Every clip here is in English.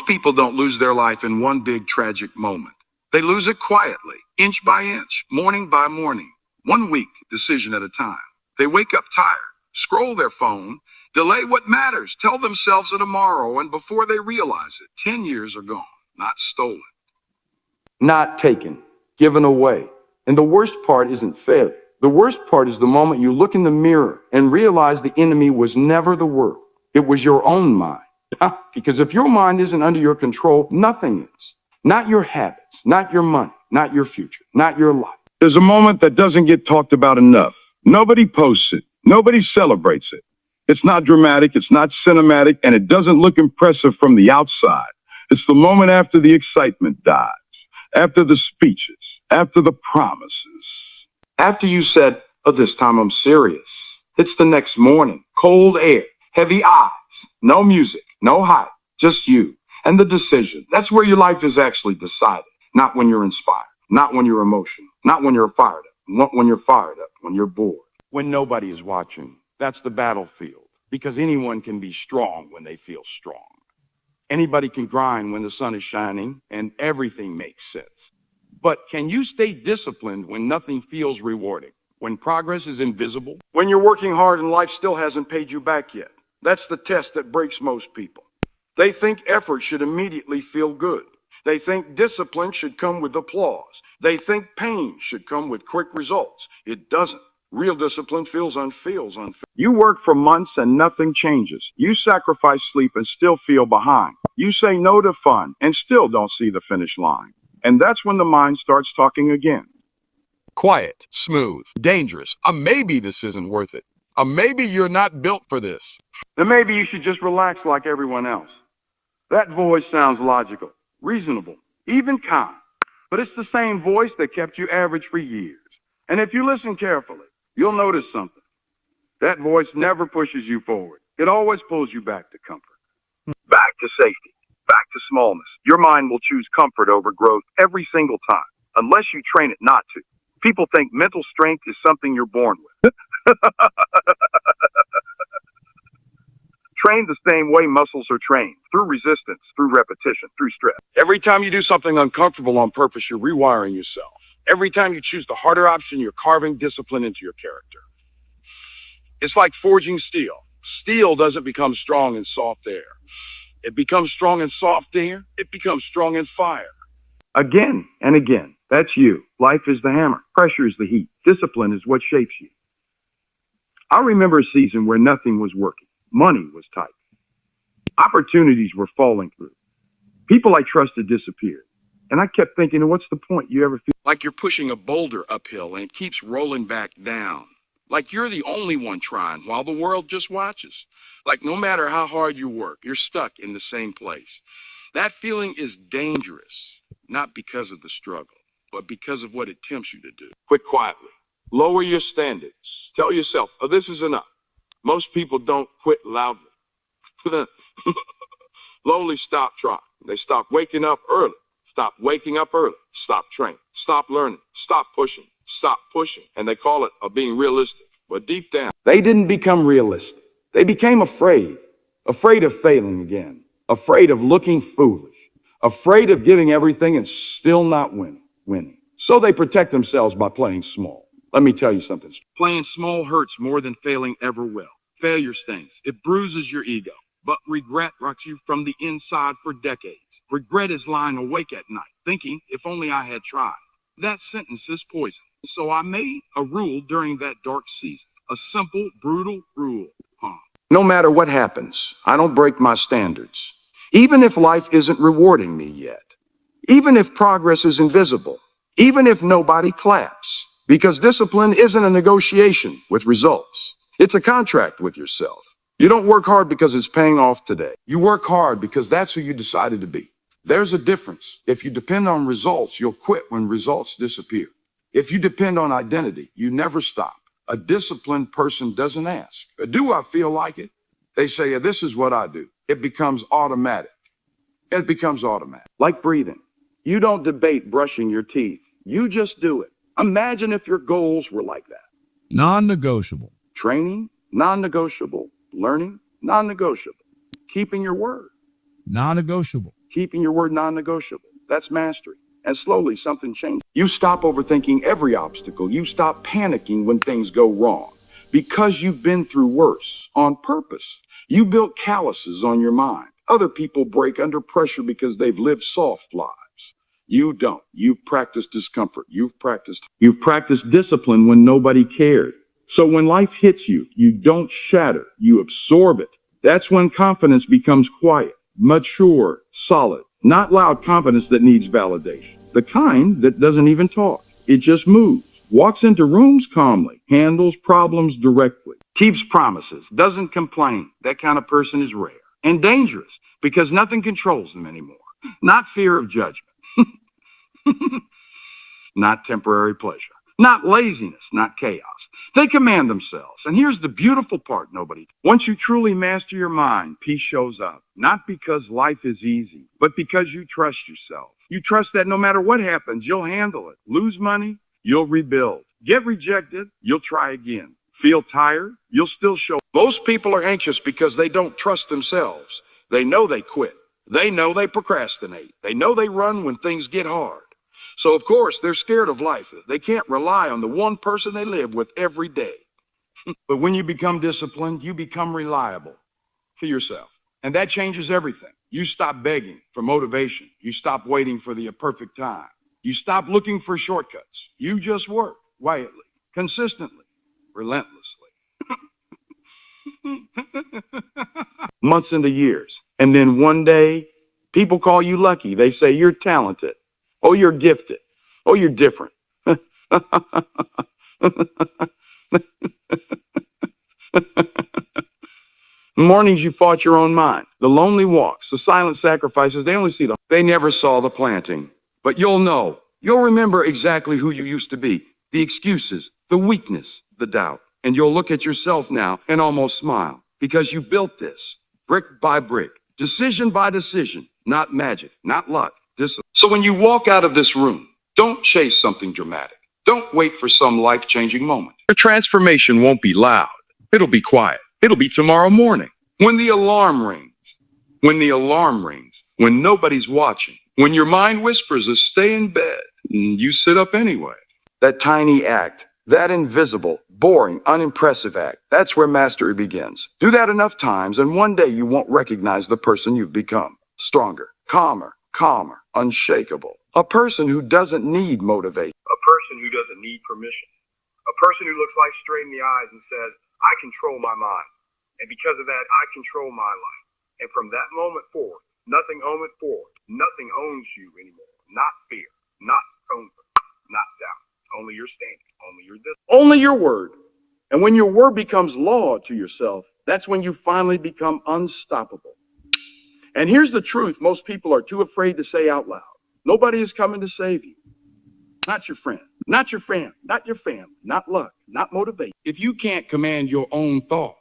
Most people don't lose their life in one big tragic moment. They lose it quietly, inch by inch, morning by morning, 1 week, decision at a time. They wake up tired, scroll their phone, delay what matters, tell themselves a tomorrow, and before they realize it, 10 years are gone, not stolen. Not taken, given away. And the worst part isn't failure. The worst part is the moment you look in the mirror and realize the enemy was never the world. It was your own mind. Because if your mind isn't under your control, nothing is. Not your habits, not your money, not your future, not your life. There's a moment that doesn't get talked about enough. Nobody posts it. Nobody celebrates it. It's not dramatic, it's not cinematic, and it doesn't look impressive from the outside. It's the moment after the excitement dies, after the speeches, after the promises. After you said, oh, this time I'm serious. It's the next morning, cold air, heavy eyes, no music, no hype, just you and the decision. That's where your life is actually decided, not when you're inspired, not when you're emotional, not when you're fired up, not when you're fired up, when you're bored. When nobody is watching, that's the battlefield, because anyone can be strong when they feel strong. Anybody can grind when the sun is shining and everything makes sense. But can you stay disciplined when nothing feels rewarding, when progress is invisible, when you're working hard and life still hasn't paid you back yet? That's the test that breaks most people. They think effort should immediately feel good. They think discipline should come with applause. They think pain should come with quick results. It doesn't. Real discipline feels unfeels. You work for months and nothing changes. You sacrifice sleep and still feel behind. You say no to fun and still don't see the finish line. And that's when the mind starts talking again. Quiet, smooth, dangerous. Maybe this isn't worth it. Maybe you're not built for this. Then maybe you should just relax like everyone else. That voice sounds logical, reasonable, even kind. But it's the same voice that kept you average for years. And if you listen carefully, you'll notice something. That voice never pushes you forward. It always pulls you back to comfort. Back to safety. Back to smallness. Your mind will choose comfort over growth every single time, unless you train it not to. People think mental strength is something you're born with. Trained the same way muscles are trained, through resistance, through repetition, through stress. Every time you do something uncomfortable on purpose, you're rewiring yourself. Every time you choose the harder option, you're carving discipline into your character. It's like forging steel. Steel doesn't become strong in soft air. It becomes strong in soft air. It becomes strong in fire. Again and again. That's you. Life is the hammer. Pressure is the heat. Discipline is what shapes you. I remember a season where nothing was working. Money was tight. Opportunities were falling through. People I trusted disappeared. And I kept thinking, what's the point? You ever feel like you're pushing a boulder uphill and it keeps rolling back down? Like you're the only one trying while the world just watches. Like no matter how hard you work, you're stuck in the same place. That feeling is dangerous, not because of the struggle, but because of what it tempts you to do. Quit quietly. Lower your standards. Tell yourself, oh, this is enough. Most people don't quit loudly. Slowly stop trying. They stop waking up early. Stop waking up early. Stop training. Stop learning. Stop pushing. Stop pushing. And they call it being realistic. But deep down, they didn't become realistic. They became afraid. Afraid of failing again. Afraid of looking foolish. Afraid of giving everything and still not winning. So they protect themselves by playing small. Let me tell you something. Playing small hurts more than failing ever will. Failure stings. It bruises your ego. But regret rocks you from the inside for decades. Regret is lying awake at night, thinking, if only I had tried. That sentence is poison. So I made a rule during that dark season. A simple, brutal rule. No matter what happens, I don't break my standards. Even if life isn't rewarding me yet. Even if progress is invisible. Even if nobody claps. Because discipline isn't a negotiation with results. It's a contract with yourself. You don't work hard because it's paying off today. You work hard because that's who you decided to be. There's a difference. If you depend on results, you'll quit when results disappear. If you depend on identity, you never stop. A disciplined person doesn't ask, do I feel like it? They say, yeah, this is what I do. It becomes automatic. It becomes automatic. Like breathing. You don't debate brushing your teeth. You just do it. Imagine if your goals were like that. Non-negotiable. Training, non-negotiable. Learning, non-negotiable. Keeping your word. Non-negotiable. keeping your word non-negotiable. That's mastery. And slowly something changes. You stop overthinking every obstacle. You stop panicking when things go wrong. Because you've been through worse on purpose. You built calluses on your mind. Other people break under pressure because they've lived soft lives. You don't. You've practiced discomfort. You've practiced discipline when nobody cared. So when life hits you, you don't shatter. You absorb it. That's when confidence becomes quiet, mature, solid. Not loud confidence that needs validation. The kind that doesn't even talk. It just moves. Walks into rooms calmly, handles problems directly, keeps promises, doesn't complain. That kind of person is rare and dangerous because nothing controls them anymore. Not fear of judgment, not temporary pleasure, not laziness, not chaos. They command themselves. And here's the beautiful part, once you truly master your mind, peace shows up. Not because life is easy, but because you trust yourself. You trust that no matter what happens, you'll handle it. Lose money, you'll rebuild. Get rejected, you'll try again. Feel tired, you'll still show. Most people are anxious because they don't trust themselves. They know they quit. They know they procrastinate. They know they run when things get hard. So, of course, they're scared of life. They can't rely on the one person they live with every day. But when you become disciplined, you become reliable to yourself. And that changes everything. You stop begging for motivation. You stop waiting for the perfect time. You stop looking for shortcuts. You just work quietly, consistently, relentlessly. Months into years. And then one day, people call you lucky. They say you're talented. Oh, you're gifted. Oh, you're different. Mornings you fought your own mind. The lonely walks, the silent sacrifices, they never saw the planting. But you'll know. You'll remember exactly who you used to be. The excuses, the weakness, the doubt. And you'll look at yourself now and almost smile. Because you built this, brick by brick, decision by decision, not magic, not luck, discipline. So when you walk out of this room, don't chase something dramatic. Don't wait for some life-changing moment. Your transformation won't be loud. It'll be quiet. It'll be tomorrow morning. When the alarm rings. When nobody's watching. When your mind whispers to stay in bed, you sit up anyway. That tiny act, that invisible, boring, unimpressive act, that's where mastery begins. Do that enough times, and one day you won't recognize the person you've become. Stronger, calmer, unshakable. A person who doesn't need motivation. A person who doesn't need permission. A person who looks life straight in the eyes and says, I control my mind. And because of that, I control my life. And from that moment forward, nothing owns you anymore. Not fear, not comfort, not doubt. Only your standing, only your discipline. Only your word. And when your word becomes law to yourself, that's when you finally become unstoppable. And here's the truth most people are too afraid to say out loud. Nobody is coming to save you. Not your friend, not your family, not luck, not motivation. If you can't command your own thoughts,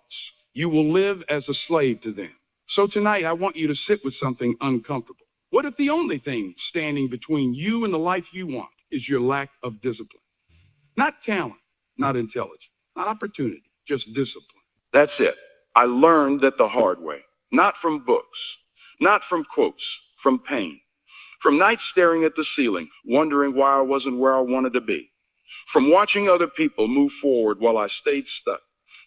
you will live as a slave to them. So tonight, I want you to sit with something uncomfortable. What if the only thing standing between you and the life you want is your lack of discipline? Not talent, not intelligence, not opportunity, just discipline. That's it. I learned that the hard way. Not from books, not from quotes, from pain. From nights staring at the ceiling, wondering why I wasn't where I wanted to be. From watching other people move forward while I stayed stuck.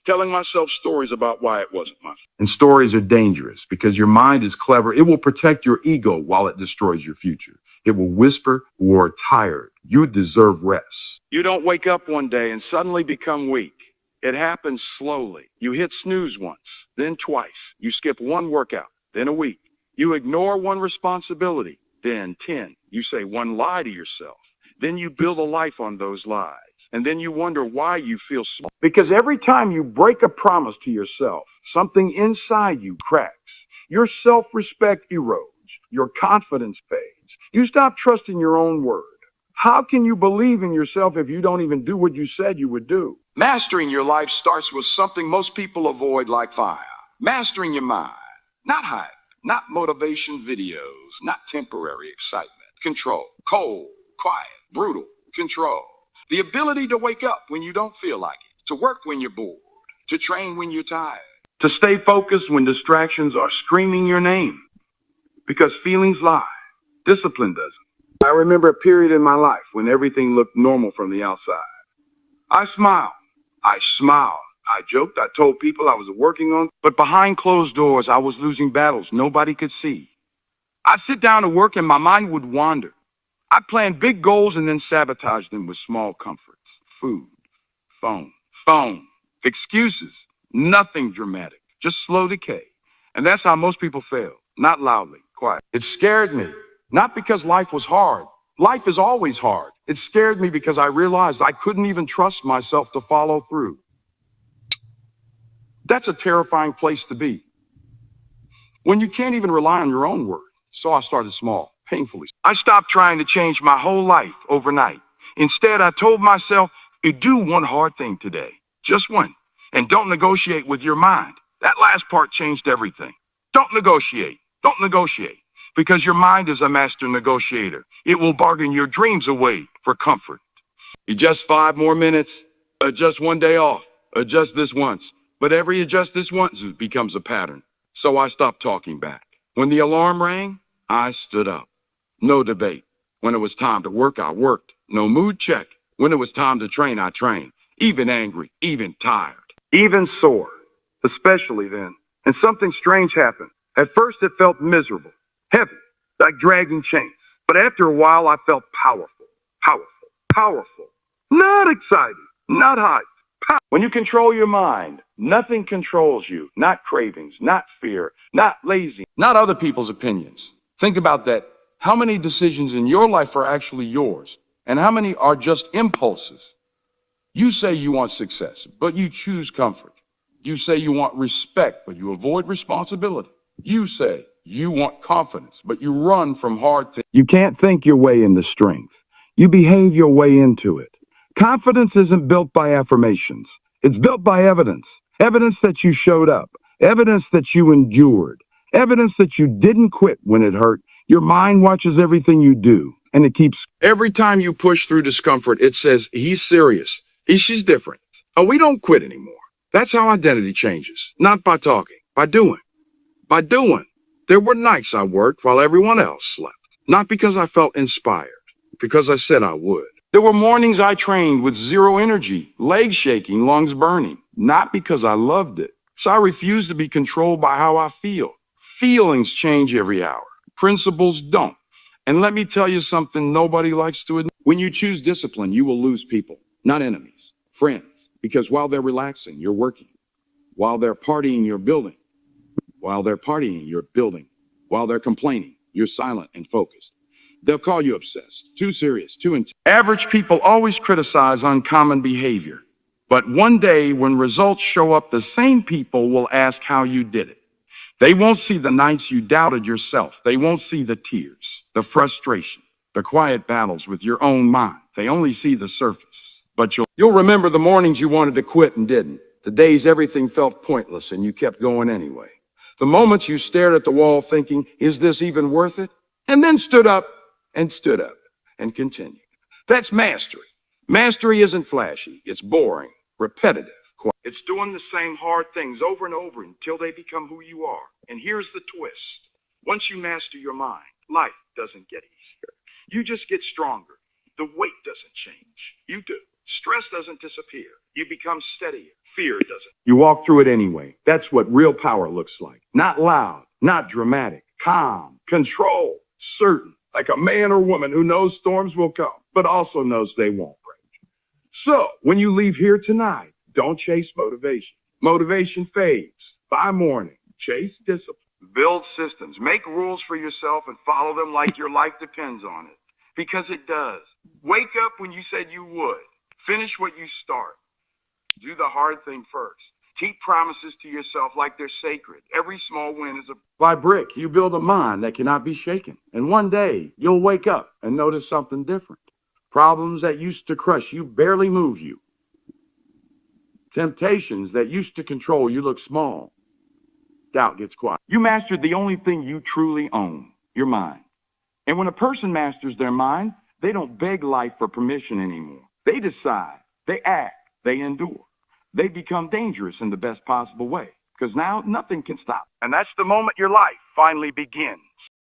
Telling myself stories about why it wasn't my fault. And stories are dangerous because your mind is clever. It will protect your ego while it destroys your future. It will whisper, "You're tired. You deserve rest." You don't wake up one day and suddenly become weak. It happens slowly. You hit snooze once, then twice. You skip one workout, then a week. You ignore one responsibility, then 10. You say one lie to yourself. Then you build a life on those lies. And then you wonder why you feel small. Because every time you break a promise to yourself, something inside you cracks. Your self-respect erodes. Your confidence fades. You stop trusting your own word. How can you believe in yourself if you don't even do what you said you would do? Mastering your life starts with something most people avoid like fire. Mastering your mind. Not hype, not motivation videos, not temporary excitement. Control. Cold, quiet, brutal. Control. The ability to wake up when you don't feel like it, to work when you're bored, to train when you're tired, to stay focused when distractions are screaming your name. Because feelings lie. Discipline doesn't. I remember a period in my life when everything looked normal from the outside. I smiled. I smiled. I joked. I told people I was working on, but behind closed doors, I was losing battles nobody could see. I'd sit down to work and my mind would wander. I planned big goals and then sabotaged them with small comforts. Food, phone, excuses, nothing dramatic, just slow decay. And that's how most people fail. Not loudly, quiet. It scared me, not because life was hard. Life is always hard. It scared me because I realized I couldn't even trust myself to follow through. That's a terrifying place to be, when you can't even rely on your own word. So I started small, painfully. I stopped trying to change my whole life overnight. Instead, I told myself, you do one hard thing today, just one, and don't negotiate with your mind. That last part changed everything. Don't negotiate. Don't negotiate. Because your mind is a master negotiator. It will bargain your dreams away for comfort. You just 5 more minutes, adjust one day off, adjust this once. But every adjust this once becomes a pattern. So I stopped talking back. When the alarm rang, I stood up. No debate. When it was time to work, I worked. No mood check. When it was time to train, I trained. Even angry, even tired, even sore. Especially then. And something strange happened. At first it felt miserable, heavy, like dragging chains. But after a while I felt powerful. Not excited, not hyped. When you control your mind, nothing controls you. Not cravings, not fear, not lazy, not other people's opinions. Think about that. How many decisions in your life are actually yours? And how many are just impulses? You say you want success, but you choose comfort. You say you want respect, but you avoid responsibility. You say you want confidence, but you run from hard things. You can't think your way into strength. You behave your way into it. Confidence isn't built by affirmations. It's built by evidence. Evidence that you showed up. Evidence that you endured. Evidence that you didn't quit when it hurt. Your mind watches everything you do, and it keeps... Every time you push through discomfort, it says, he's serious. She's different. Oh, we don't quit anymore. That's how identity changes. Not by talking, by doing. By doing. There were nights I worked while everyone else slept. Not because I felt inspired, because I said I would. There were mornings I trained with zero energy, legs shaking, lungs burning. Not because I loved it. So I refused to be controlled by how I feel. Feelings change every hour. Principles don't. And let me tell you something nobody likes to admit. When you choose discipline, you will lose people, not enemies, friends. Because while they're relaxing, you're working. While they're partying, you're building. While they're partying, you're building. While they're complaining, you're silent and focused. They'll call you obsessed, too serious, too intense. Average people always criticize uncommon behavior. But one day, when results show up, the same people will ask how you did it. They won't see the nights you doubted yourself. They won't see the tears, the frustration, the quiet battles with your own mind. They only see the surface. But you'll remember the mornings you wanted to quit and didn't. The days everything felt pointless and you kept going anyway. The moments you stared at the wall thinking, is this even worth it? And then stood up and continued. That's mastery. Mastery isn't flashy. It's boring, repetitive. It's doing the same hard things over and over until they become who you are. And here's the twist. Once you master your mind, life doesn't get easier. You just get stronger. The weight doesn't change. You do. Stress doesn't disappear. You become steadier. Fear doesn't. You walk through it anyway. That's what real power looks like. Not loud, not dramatic, calm, control, certain, like a man or woman who knows storms will come, but also knows they won't break. So, when you leave here tonight, don't chase motivation. Motivation fades. By morning, chase discipline. Build systems. Make rules for yourself and follow them like your life depends on it. Because it does. Wake up when you said you would. Finish what you start. Do the hard thing first. Keep promises to yourself like they're sacred. Every small win is a... By brick, you build a mind that cannot be shaken. And one day, you'll wake up and notice something different. Problems that used to crush you barely move you. Temptations that used to control you look small. Doubt gets quiet. You mastered the only thing you truly own, your mind. And when a person masters their mind, they don't beg life for permission anymore. They decide, they act, they endure. They become dangerous in the best possible way. Because now nothing can stop. And that's the moment your life finally begins.